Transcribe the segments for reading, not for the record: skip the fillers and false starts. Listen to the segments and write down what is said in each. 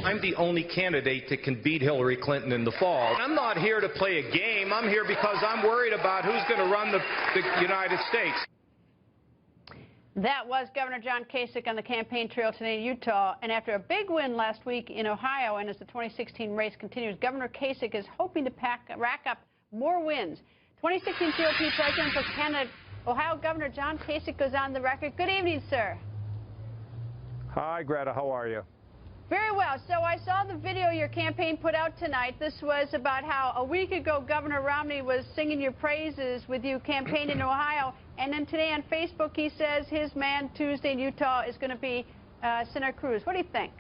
I'm the only candidate that can beat Hillary Clinton in the fall. I'm not here to play a game. I'm here because I'm worried about who's going to run the United States. That was Governor John Kasich on the campaign trail today in Utah. And after a big win last week in Ohio, and as the 2016 race continues, Governor Kasich is hoping to rack up more wins. 2016 GOP presidential candidate, Ohio Governor John Kasich goes on the record. Good evening, sir. Hi, Greta. How are you? Very well. So I saw the video your campaign put out tonight. This was about how a week ago Governor Romney was singing your praises with you campaigning in Ohio. And then today on Facebook he says his man Tuesday in Utah is going to be Senator Cruz. What do you think?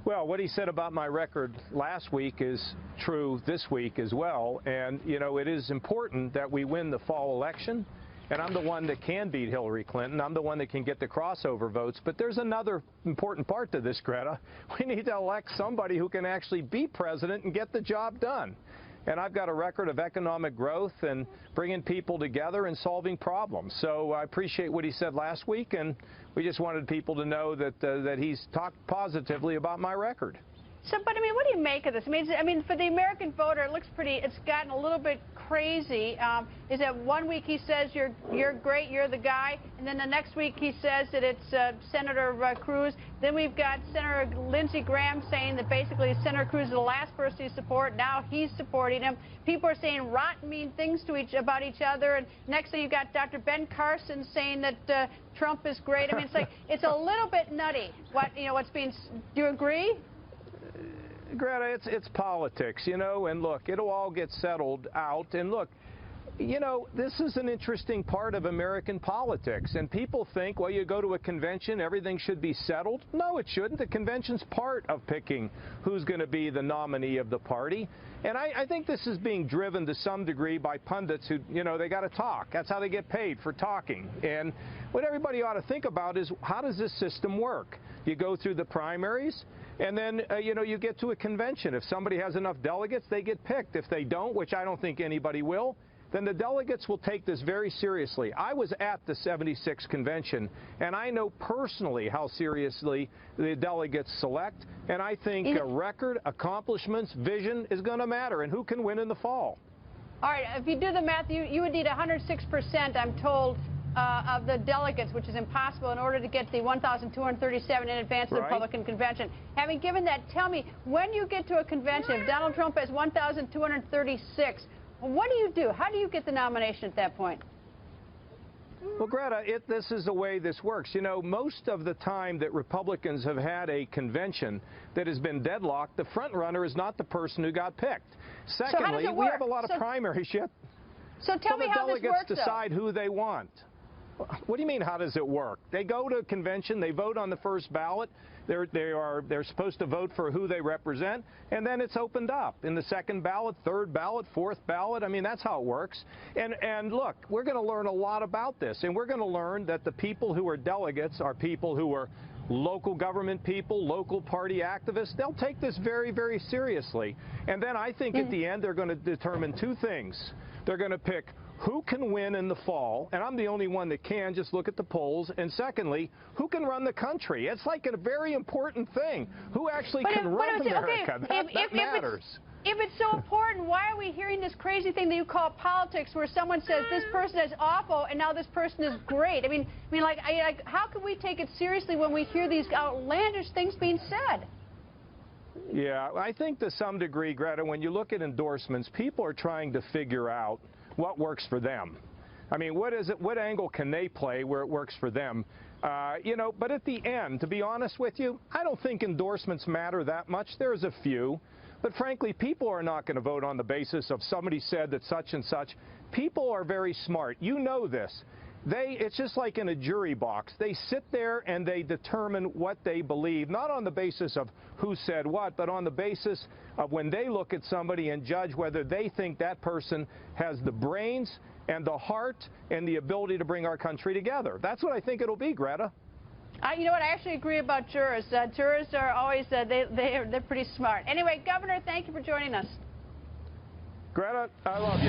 Well, what he said about my record last week is true this week as well. And, you know, it is important that we win the fall election. And I'm the one that can beat Hillary Clinton. I'm the one that can get the crossover votes. But there's another important part to this, Greta. We need to elect somebody who can actually be president and get the job done. And I've got a record of economic growth and bringing people together and solving problems. So I appreciate what he said last week, and we just wanted people to know that that he's talked positively about my record. So, but I mean, what do you make of this? I mean, for the American voter, it looks pretty. It's gotten a little bit crazy. Is that one week he says you're great, you're the guy, and then the next week he says that it's Senator Cruz. Then we've got Senator Lindsey Graham saying that basically Senator Cruz is the last person to support. Now he's supporting him. People are saying rotten, mean things to about each other. And next thing you've got Dr. Ben Carson saying that Trump is great. I mean, it's like it's a little bit nutty. What's being? Do you agree? Greta, it's politics, you know, and look, it'll all get settled out. And look, you know, this is an interesting part of American politics. And people think, well, you go to a convention, everything should be settled. No, it shouldn't. The convention's part of picking who's going to be the nominee of the party. And I think this is being driven to some degree by pundits who, you know, they got to talk. That's how they get paid, for talking. And what everybody ought to think about is, how does this system work? You go through the primaries, and then, you know, you get to a convention. If somebody has enough delegates, they get picked. If they don't, which I don't think anybody will, then the delegates will take this very seriously. I was at the 76th convention, and I know personally how seriously the delegates select. And I think a record, accomplishments, vision is going to matter, and who can win in the fall. All right, if you do the math, you would need 106%, I'm told, of the delegates, which is impossible, in order to get the 1,237 in advance of the Republican convention. Having given that, tell me, when you get to a convention, if Donald Trump has 1,236, what do you do? How do you get the nomination at that point? Well, Greta, this is the way this works. You know, most of the time that Republicans have had a convention that has been deadlocked, the front runner is not the person who got picked. Secondly, we have a lot of primaries yet. So tell me how this works, the delegates decide who they want. What do you mean, how does it work? They go to a convention, they vote on the first ballot, they're supposed to vote for who they represent, and then it's opened up in the second ballot, third ballot, fourth ballot. I mean, that's how it works. And look, we're going to learn a lot about this, and we're going to learn that the people who are delegates are people who are local government people, local party activists. They'll take this very, very seriously. And then I think at the end they're going to determine two things. They're going to pick who can win in the fall, and I'm the only one that can, just look at the polls, and secondly, who can run the country. It's like a very important thing. Who actually can run America? That matters. If it's so important, why are we hearing this crazy thing that you call politics, where someone says this person is awful and now this person is great? I mean, like, how can we take it seriously when we hear these outlandish things being said? Yeah, I think to some degree, Greta, when you look at endorsements, people are trying to figure out what works for them. I mean, what angle can they play where it works for them? You know, but at the end, to be honest with you, I don't think endorsements matter that much. There's a few. But frankly, people are not going to vote on the basis of somebody said that such and such. People are very smart. You know this. It's just like in a jury box. They sit there and they determine what they believe, not on the basis of who said what, but on the basis of when they look at somebody and judge whether they think that person has the brains and the heart and the ability to bring our country together. That's what I think it'll be, Greta. You know what? I actually agree about jurors. Jurors are always, they're pretty smart. Anyway, Governor, thank you for joining us. Greta, I love you.